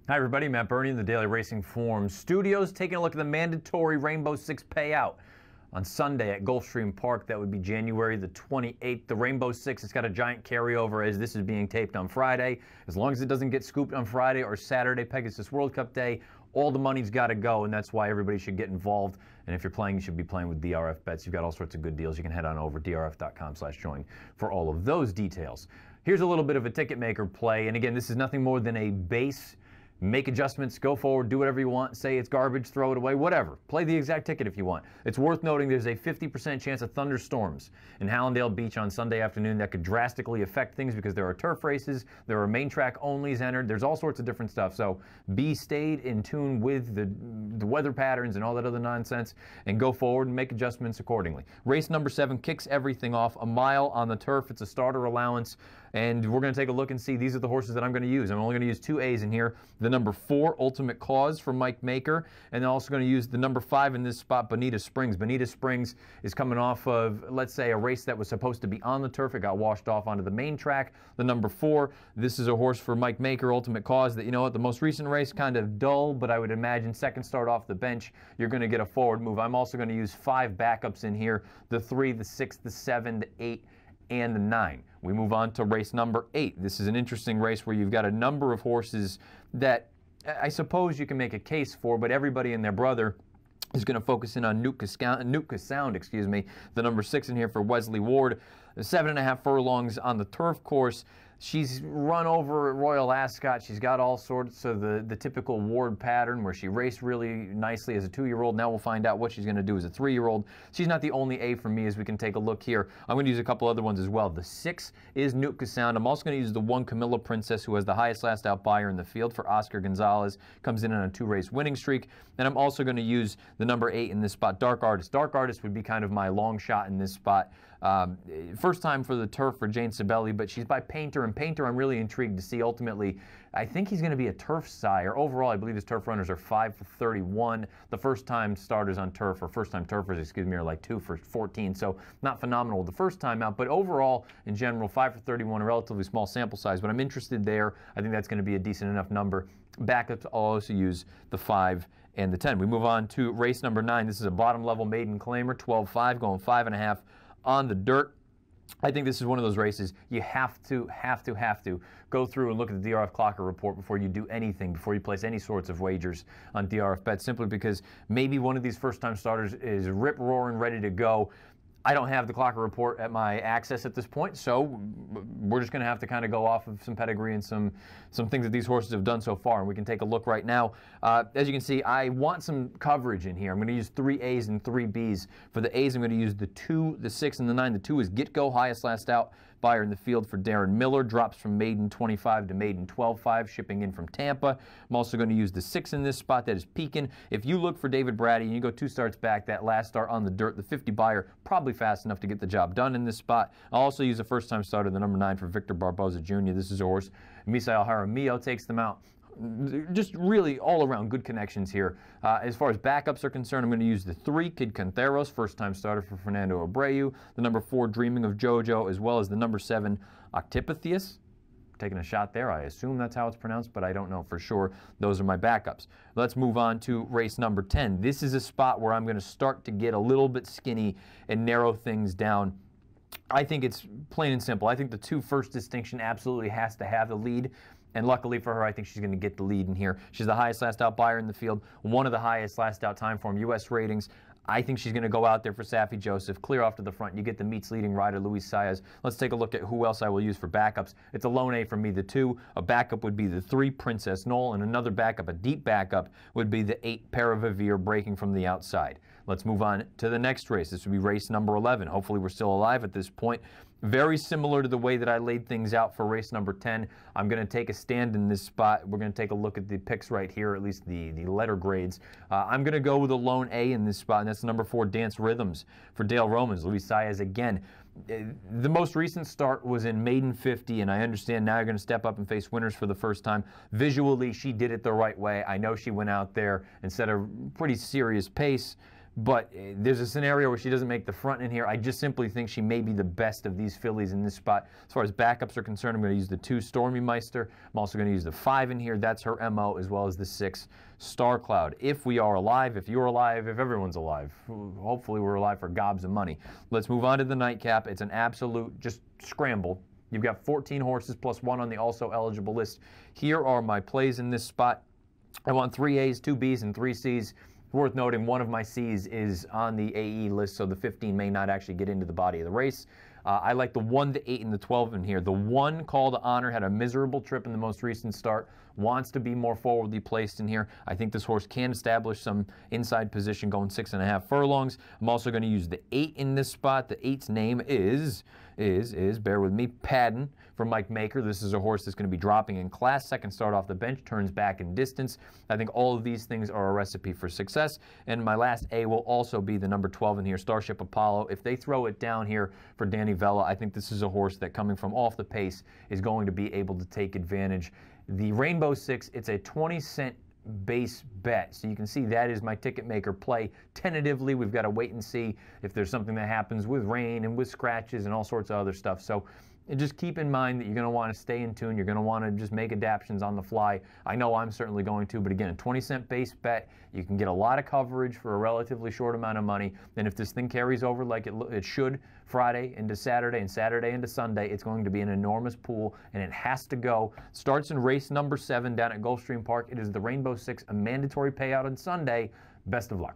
Hi everybody, Matt Birney in the Daily Racing Form Studios, taking a look at the mandatory Rainbow Six payout on Sunday at Gulfstream Park. That would be January the 28th. The Rainbow Six has got a giant carryover as this is being taped on Friday. As long as it doesn't get scooped on Friday or Saturday, Pegasus World Cup Day, all the money's got to go, and that's why everybody should get involved. And if you're playing, you should be playing with DRF bets. You've got all sorts of good deals. You can head on over drf.com/join for all of those details. Here's a little bit of a Ticketmaker play, and again, this is nothing more than a base. Make adjustments, go forward, do whatever you want, say it's garbage, throw it away, whatever. Play the exact ticket if you want. It's worth noting there's a 50% chance of thunderstorms in Hallandale Beach on Sunday afternoon that could drastically affect things because there are turf races, there are main track onlys entered, there's all sorts of different stuff. So be stayed in tune with the weather patterns and all that other nonsense and go forward and make adjustments accordingly. Race number 7 kicks everything off, a mile on the turf. It's a starter allowance, and we're going to take a look and see these are the horses that I'm going to use. I'm only going to use 2 A's in here. The number 4, Ultimate Cause for Mike Maker, and also going to use the number 5 in this spot, Bonita Springs. Bonita Springs is coming off of, let's say, a race that was supposed to be on the turf. It got washed off onto the main track. The number 4, this is a horse for Mike Maker, Ultimate Cause, that, you know what, the most recent race kind of dull, but I would imagine second start off the bench, you're going to get a forward move. I'm also going to use 5 backups in here, the 3, the 6, the 7, the 8, and the 9. We move on to race number 8. This is an interesting race where you've got a number of horses that I suppose you can make a case for, but everybody and their brother is going to focus in on Nootka Sound, the number 6 in here for Wesley Ward. 7.5 furlongs on the turf course. She's run over at Royal Ascot. She's got all sorts of the typical Ward pattern where she raced really nicely as a 2-year-old. Now we'll find out what she's going to do as a 3-year-old. She's not the only A for me as we can take a look here. I'm going to use a couple other ones as well. The 6 is Nootka Sound. I'm also going to use the 1 Camilla Princess, who has the highest last out buyer in the field for Oscar Gonzalez. Comes in on a 2-race winning streak. And I'm also going to use the number 8 in this spot, Dark Artist. Dark Artist would be kind of my long shot in this spot. First time for the turf for Jane Sibeli, but she's by Painter, and Painter I'm really intrigued to see. Ultimately, I think he's going to be a turf sire. Overall, I believe his turf runners are 5 for 31. The first-time starters on turf, or first-time turfers, are like 2 for 14, so not phenomenal the first time out, but overall, in general, 5 for 31, a relatively small sample size, but I'm interested there. I think that's going to be a decent enough number. Backups, I'll also use the 5 and the 10. We move on to race number 9. This is a bottom-level maiden claimer, 12-5, going 5.5 on the dirt. I think this is one of those races you have to go through and look at the DRF Clocker report before you do anything, before you place any sorts of wagers on DRF bets, simply because maybe one of these first-time starters is rip-roaring, ready to go. I don't have the Clocker report at my access at this point, so we're just going to have to kind of go off of some pedigree and some things that these horses have done so far, and we can take a look right now. As you can see, I want some coverage in here. I'm going to use 3 A's and 3 B's. For the A's, I'm going to use the 2, the 6, and the 9. The 2 is Get Go, highest last out buyer in the field for Darren Miller. Drops from maiden 25 to maiden 12.5, shipping in from Tampa. I'm also going to use the 6 in this spot, that is Pekin. If you look for David Brady and you go 2 starts back, that last start on the dirt, the 50 buyer, probably fast enough to get the job done in this spot. I'll also use a first-time starter, the number 9 for Victor Barboza Jr. This is a horse. Misael Jaramillo takes them out. Just really all-around good connections here. As far as backups are concerned, I'm going to use the 3, Kid Canteros, first-time starter for Fernando Abreu, the number 4, Dreaming of Jojo, as well as the number 7, Octipithius. Taking a shot there. I assume that's how it's pronounced, but I don't know for sure. Those are my backups. Let's move on to race number 10. This is a spot where I'm going to start to get a little bit skinny and narrow things down. I think it's plain and simple. I think the 2 first distinction absolutely has to have the lead. And luckily for her, I think she's going to get the lead in here. She's the highest last out buyer in the field, one of the highest last out time form U.S. ratings. I think she's going to go out there for Safi Joseph, clear off to the front. You get the meets leading rider, Luis Saez. Let's take a look at who else I will use for backups. It's a lone A for me, the 2. A backup would be the 3, Princess Knoll, and another backup, a deep backup, would be the 8, Paravavir, breaking from the outside. Let's move on to the next race. This would be race number 11. Hopefully we're still alive at this point. Very similar to the way that I laid things out for race number 10. I'm going to take a stand in this spot. We're going to take a look at the picks right here, at least the letter grades. I'm going to go with a lone A in this spot, and that's the number 4, Dance Rhythms for Dale Romans. Luis Saez again. The most recent start was in maiden 50, and I understand now you're going to step up and face winners for the first time. Visually, she did it the right way. I know she went out there and set a pretty serious pace. But there's a scenario where she doesn't make the front in here. I just simply think she may be the best of these fillies in this spot. As far as backups are concerned, I'm going to use the 2 Stormy Meister. I'm also going to use the 5 in here. That's her MO, as well as the 6 Star Cloud. If we are alive, if you're alive, if everyone's alive, hopefully we're alive for gobs of money. Let's move on to the nightcap. It's an absolute just scramble. You've got 14 horses plus 1 on the also eligible list. Here are my plays in this spot. I want 3 A's, 2 B's, and 3 C's. Worth noting, one of my C's is on the AE list, so the 15 may not actually get into the body of the race. I like the 1, the 8, and the 12 in here. The 1, Call to Honor, had a miserable trip in the most recent start, wants to be more forwardly placed in here. I think this horse can establish some inside position going 6.5 furlongs. I'm also going to use the 8 in this spot. The 8's name is, bear with me, Padden from Mike Maker. This is a horse that's going to be dropping in class. Second start off the bench, turns back in distance. I think all of these things are a recipe for success. And my last A will also be the number 12 in here, Starship Apollo. If they throw it down here for Danny Vella, I think this is a horse that, coming from off the pace, is going to be able to take advantage. The Rainbow 6, it's a 20-cent base bet. So you can see that is my Ticketmaker play. Tentatively, we've got to wait and see if there's something that happens with rain and with scratches and all sorts of other stuff. So just keep in mind that you're going to want to stay in tune. You're going to want to just make adaptations on the fly. I know I'm certainly going to, but again, a 20-cent base bet, you can get a lot of coverage for a relatively short amount of money. And if this thing carries over like it should, Friday into Saturday and Saturday into Sunday, it's going to be an enormous pool, and it has to go. Starts in race number 7 down at Gulfstream Park. It is the Rainbow 6, a mandatory payout on Sunday. Best of luck.